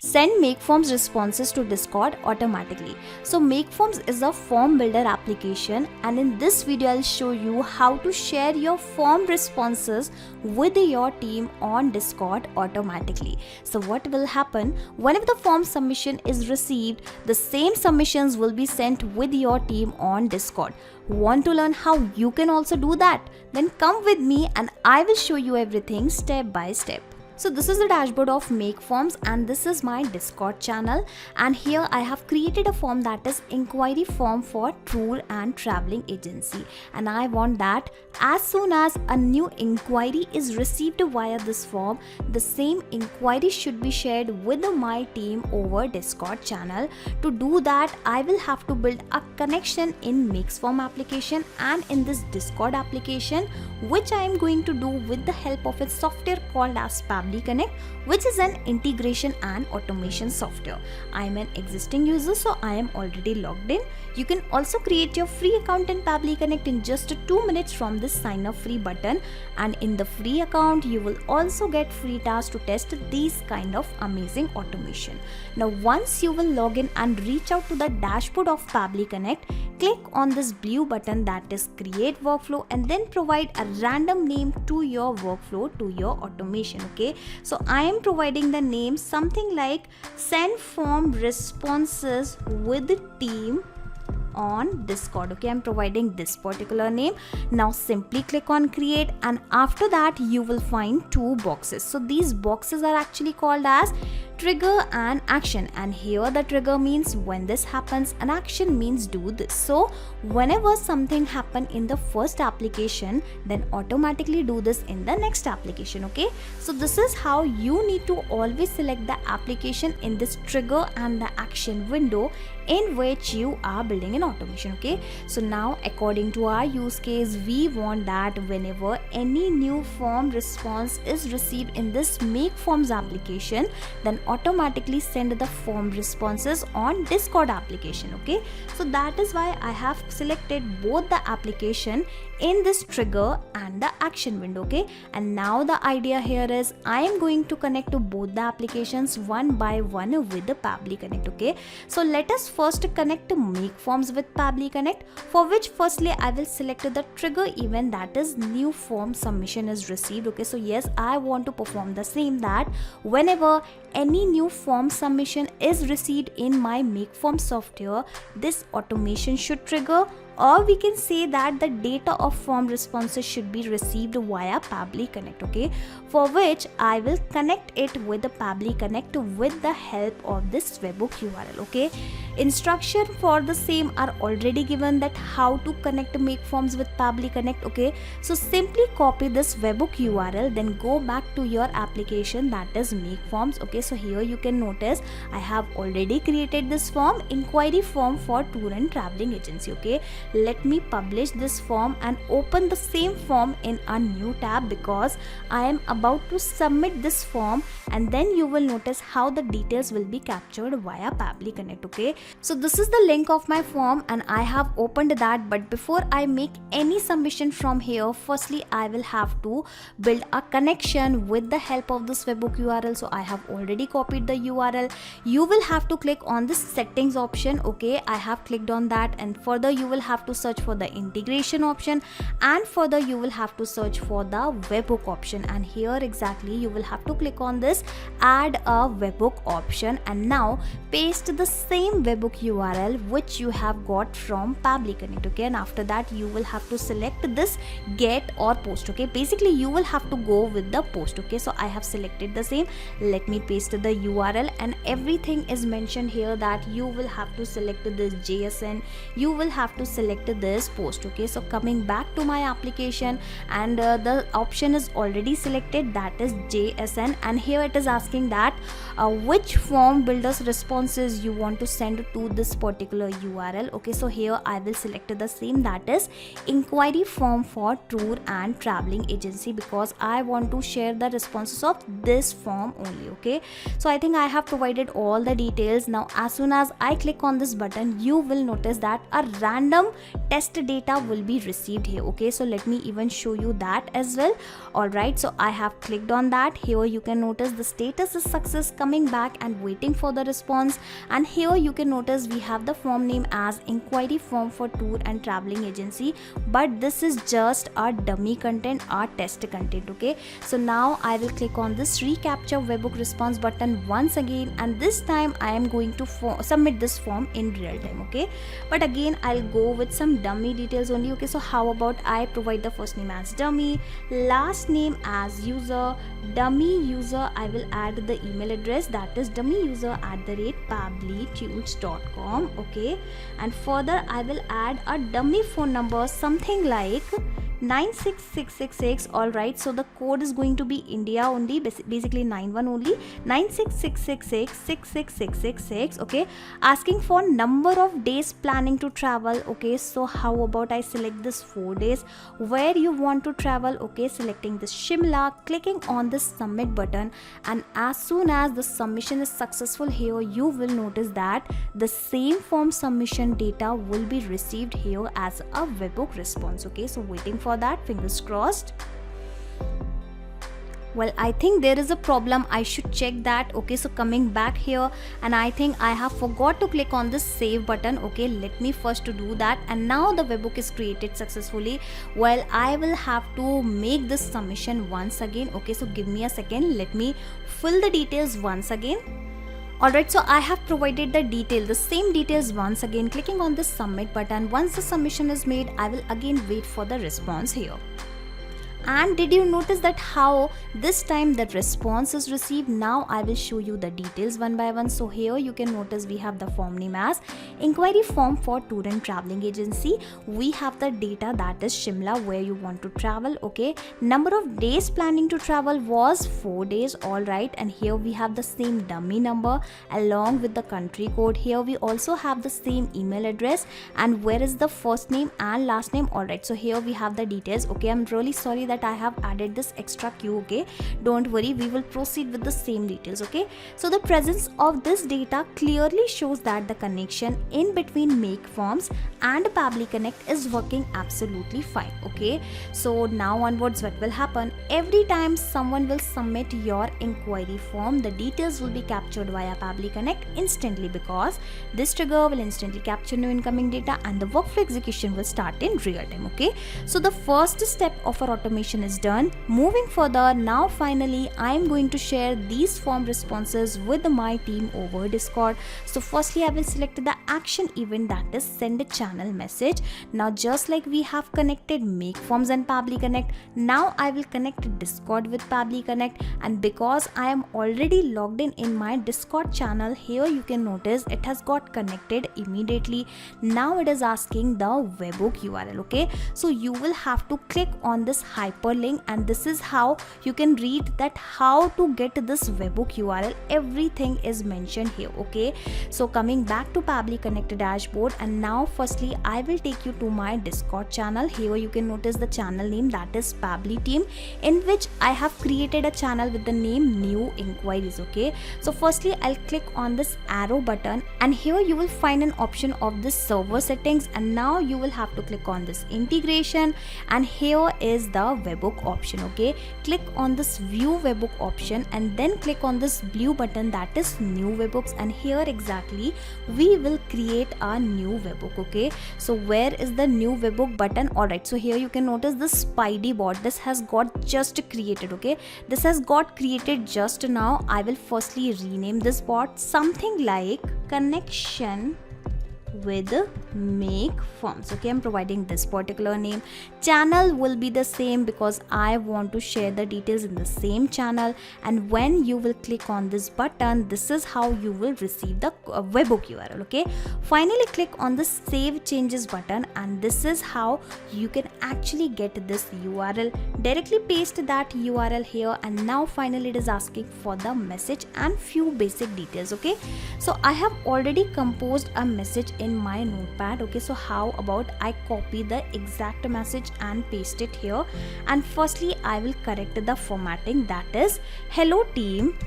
send MakeForms responses to Discord automatically. So MakeForms is a form builder application, and in this video I'll show you how to share your form responses with your team on Discord automatically. So what will happen, whenever the form submission is received, the same submissions will be sent with your team on Discord. Want to learn how you can also do that? Then come with me and I will show you everything step by step. So this is the dashboard of MakeForms, and this is my Discord channel, and here I have created a form that is inquiry form for tour and traveling agency, and I want that as soon as a new inquiry is received via this form, the same inquiry should be shared with my team over Discord channel. To do that, I will have to build a connection in MakeForms application and in this Discord application, which I am going to do with the help of a software called as Pabbly Connect, which is an integration and automation software. I am an existing user, so I am already logged in. You can also create your free account in Pabbly Connect in just 2 minutes from this sign up free button, and in the free account you will also get free tasks to test these kind of amazing automation. Now once you will log in and reach out to the dashboard of Pabbly Connect, click on this blue button that is create workflow, and then provide a random name to your workflow, to your automation. Okay, so I am providing the name something like send form responses with the team on Discord. Okay, I'm providing this particular name. Now simply click on create, and after that you will find 2 boxes. So these boxes are actually called as trigger and action, and here the trigger means when this happens, and action means do this. So whenever something happen in the first application, then automatically do this in the next application. Okay, so this is how you need to always select the application in this trigger and the action window in which you are building an automation. Okay, so now according to our use case, we want that whenever any new form response is received in this MakeForms application, then automatically send the form responses on Discord application. Okay, so that is why I have selected both the application in this trigger and the action window. Okay, and now the idea here is I am going to connect to both the applications one by one with the Pabbly Connect. Okay, so let us first connect to MakeForms with Pabbly Connect, for which firstly I will select the trigger event, that is new form submission is received. Okay, so yes, I want to perform the same, that whenever any new form submission is received in my MakeForms software, this automation should trigger, or we can say that the data of form responses should be received via Pabbly Connect. Okay, for which I will connect it with the Pabbly Connect with the help of this webhook URL. Okay, instruction for the same are already given, that how to connect MakeForms with Pabbly Connect. Okay, so simply copy this webhook URL, then go back to your application, that is MakeForms. Okay, so here you can notice I have already created this form, inquiry form for tour and traveling agency. Okay, let me publish this form and open the same form in a new tab, because I am about to submit this form, and then you will notice how the details will be captured via Pabbly Connect. Okay, so this is the link of my form and I have opened that, but before I make any submission from here, firstly I will have to build a connection with the help of this webhook URL. So I have already copied the URL. You will have to click on this settings option. Okay, I have clicked on that, and further you will have to search for the integration option, and further you will have to search for the webhook option, and here exactly you will have to click on this add a webhook option, and now paste the same webhook URL which you have got from Pabbly Connect. Okay, and after that you will have to select this get or post. Okay, basically you will have to go with the post. Okay, so I have selected the same. Let me paste the URL, and everything is mentioned here that you will have to select this JSN, you will have to select this post. Okay, so coming back to my application, and the option is already selected, that is JSN, and here it is asking that which form builders responses you want to send to this particular URL. Okay, so here I will select the same, that is inquiry form for tour and traveling agency, because I want to share the responses of this form only. Okay, so I think I have provided all the details. Now as soon as I click on this button, you will notice that a random test data will be received here. Okay, so let me even show you that as well. Alright, so I have clicked on that. Here you can notice the status is success, coming back and waiting for the response. And here you can notice we have the form name as inquiry form for tour and traveling agency, but this is just a dummy content, our test content. Okay, so now I will click on this recapture webhook response button once again, and this time I am going to submit this form in real time. Okay, but again I'll go with some dummy details only. Okay, so how about I provide the first name as dummy, last name as user, dummy user I will add the email address, that is dummyyuser@pabblytunes.com. okay, and further I will add a dummy phone number, something like 96666. Alright, so the code is going to be India only, basically 91 only, 966666666. okay, asking for number of days planning to travel. Okay, so how about I select this 4 days, where you want to travel. Okay, selecting this Shimla, clicking on this submit button, and as soon as the submission is successful, here you will notice that the same form submission data will be received here as a webhook response. Okay, so waiting for that, fingers crossed. Well, I think there is a problem, I should check that. Okay, so coming back here, and I think I have forgot to click on this save button. Okay, let me first to do that, and now the webhook is created successfully. Well, I will have to make this submission once again. Okay, so give me a second, let me fill the details once again. Alright, so I have provided the same details once again, clicking on this submit button. Once the submission is made, I will again wait for the response here. And did you notice that how this time the response is received? Now I will show you the details one by one. So here you can notice we have the form name as inquiry form for tour and traveling agency. We have the data, that is Shimla, where you want to travel. Okay, number of days planning to travel was 4 days. Alright, and here we have the same dummy number along with the country code. Here we also have the same email address, and where is the first name and last name. Alright, so here we have the details. Okay, I'm really sorry that I have added this extra queue. Okay, don't worry, we will proceed with the same details. Okay, so the presence of this data clearly shows that the connection in between MakeForms and Pabbly Connect is working absolutely fine. Okay, so now onwards what will happen, every time someone will submit your inquiry form, the details will be captured via Pabbly Connect instantly, because this trigger will instantly capture new incoming data and the workflow execution will start in real time. Okay, so the first step of our automation is done. Moving further, now finally I am going to share these form responses with my team over Discord. So firstly I will select the action event, that is send a channel message. Now just like we have connected MakeForms and Pabbly Connect, now I will connect Discord with Pabbly Connect, and because I am already logged in my Discord channel, here you can notice it has got connected immediately. Now it is asking the webhook URL. Okay, so you will have to click on this hyperlink, and this is how you can read that how to get this webhook URL. Everything is mentioned here. Okay, so coming back to Pabbly Connect dashboard, and now firstly I will take you to my Discord channel. Here you can notice the channel name, that is Pabbly team, in which I have created a channel with the name new inquiries. Okay, so firstly I'll click on this arrow button, and here you will find an option of this server settings, and now you will have to click on this integration, and here is the webhook option. Okay, click on this view webhook option, and then click on this blue button, that is new webhooks, and here exactly we will create a new webhook. Okay, so where is the new webhook button? Alright, so here you can notice the Spidey bot, this has got just created. Okay, this has got created just now. I will firstly rename this bot something like connection with MakeForms. Okay, I'm providing this particular name. Channel will be the same because I want to share the details in the same channel. And when you will click on this button, this is how you will receive the webhook URL. Okay, finally click on the save changes button, and this is how you can actually get this URL. Directly paste that URL here, and now finally it is asking for the message and few basic details. Okay, so I have already composed a message in my notepad. Okay, so how about I copy the exact message and paste it here, and firstly I will correct the formatting, that is, hello team,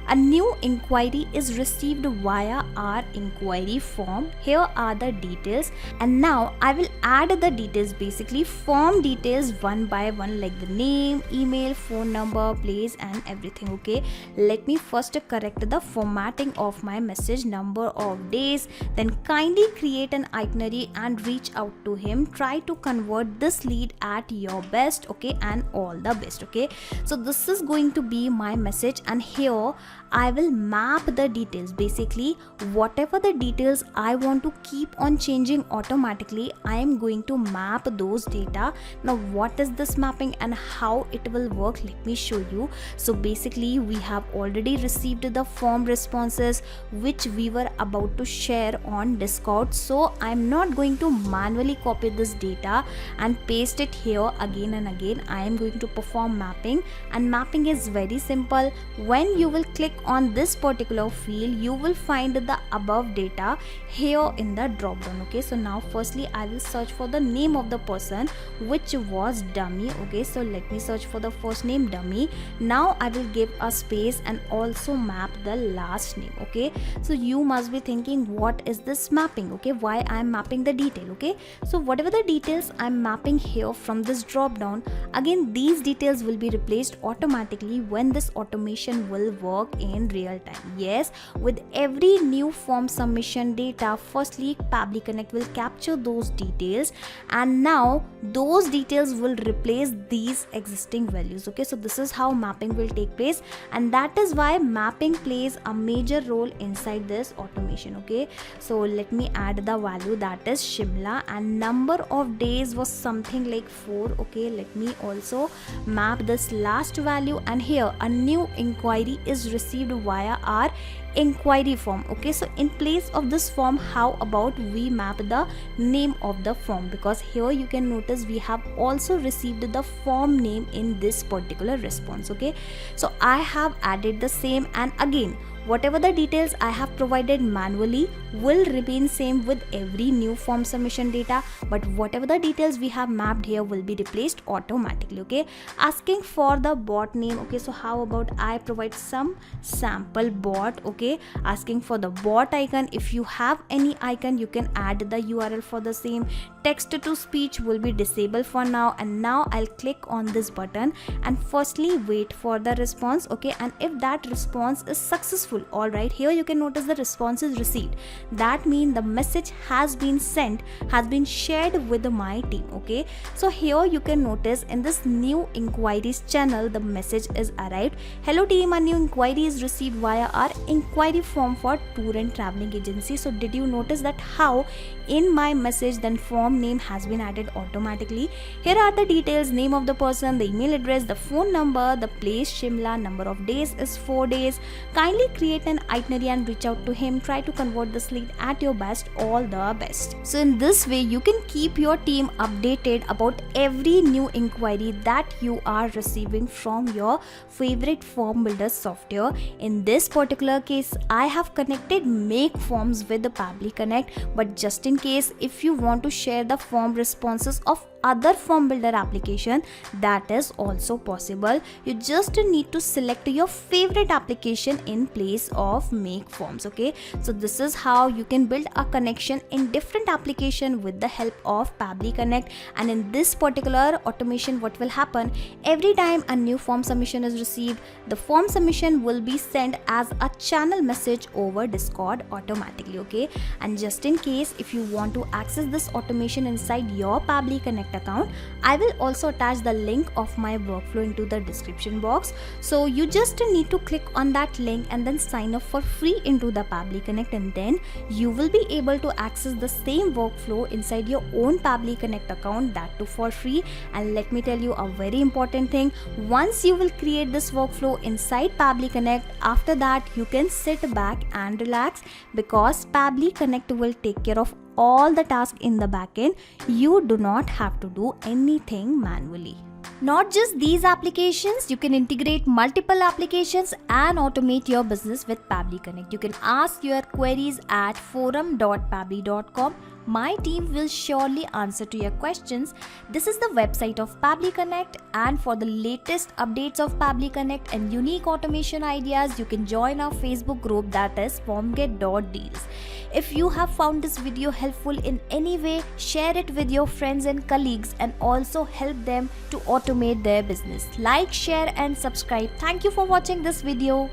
a new inquiry is received via our inquiry form. Here are the details, and now I will add the details, basically form details one by one, like the name, email, phone number, place and everything. Okay, let me first correct the formatting of my message, number of days, then kindly create an itinerary and reach out to him. Try to convert this lead at your best. Okay, and all the best. Okay, so this is going to be my message, and here I will map the details. Basically, whatever the details I want to keep on changing automatically, I am going to map those data. Now, what is this mapping and how it will work? Let me show you. So basically, we have already received the form responses which we were about to share on Discord. So I'm not going to manually copy this data and paste it here again and again. I am going to perform mapping, and mapping is very simple. When you will click on this particular field, you will find the above data here in the drop down. Okay, so now firstly I will search for the name of the person, which was dummy. Okay, so let me search for the first name, dummy. Now I will give a space and also map the last name. Okay, so you must be thinking, what is this mapping? Okay, why I am mapping the detail? Okay, so whatever the details I am mapping here from this drop down, again these details will be replaced automatically when this automation will work in real time. Yes, with every new form submission data, firstly Pabbly Connect will capture those details, and now those details will replace these existing values. Okay, so this is how mapping will take place, and that is why mapping plays a major role inside this automation. Okay, so let me add the value, that is Shimla, and number of days was something like 4. Okay, let me also map this last value, and here a new inquiry is received via our inquiry form. Okay, so in place of this form, how about we map the name of the form, because here you can notice we have also received the form name in this particular response. Okay, so I have added the same, and again whatever the details I have provided manually will remain same with every new form submission data, but whatever the details we have mapped here will be replaced automatically. Okay, asking for the bot name. Okay, so how about I provide some sample bot. Okay, asking for the bot icon. If you have any icon, you can add the URL for the same. Text to speech will be disabled for now, and now I'll click on this button and firstly wait for the response. Okay, and if that response is successful, all right, here you can notice the response is received. That means the message has been sent, has been shared with my team. Okay, so here you can notice in this new inquiries channel, the message is arrived. Hello team, a new inquiry is received via our inquiry form for tour and traveling agency. So did you notice that how in my message then form name has been added automatically? Here are the details, name of the person, the email address, the phone number, the place Shimla, number of days is 4 days. Kindly create an itinerary and reach out to him. Try to convert this lead at your best. All the best. So in this way you can keep your team updated about every new inquiry that you are receiving from your favorite form builder software. In this particular case, I have connected MakeForms with the Pabbly Connect, but just in case if you want to share the form responses of other form builder application, that is also possible. You just need to select your favorite application in place of MakeForms. Okay, so this is how you can build a connection in different application with the help of Pabbly Connect. And in this particular automation, what will happen, every time a new form submission is received, the form submission will be sent as a channel message over Discord automatically. Okay, and just in case if you want to access this automation inside your Pabbly Connect Connect account. I will also attach the link of my workflow into the description box. So you just need to click on that link and then sign up for free into the Pabbly Connect, and then you will be able to access the same workflow inside your own Pabbly Connect account, that too for free. And let me tell you a very important thing, once you will create this workflow inside Pabbly Connect, after that you can sit back and relax, because Pabbly Connect will take care of all the tasks in the backend. You do not have to do anything manually. Not just these applications, you can integrate multiple applications and automate your business with Pabbly Connect. You can ask your queries at forum.pabbly.com. My team will surely answer to your questions. This is the website of Pabbly Connect, and for the latest updates of Pabbly Connect and unique automation ideas, you can join our Facebook group, that is formget.deals. If you have found this video helpful in any way, share it with your friends and colleagues and also help them to automate their business. Like, share and subscribe. Thank you for watching this video.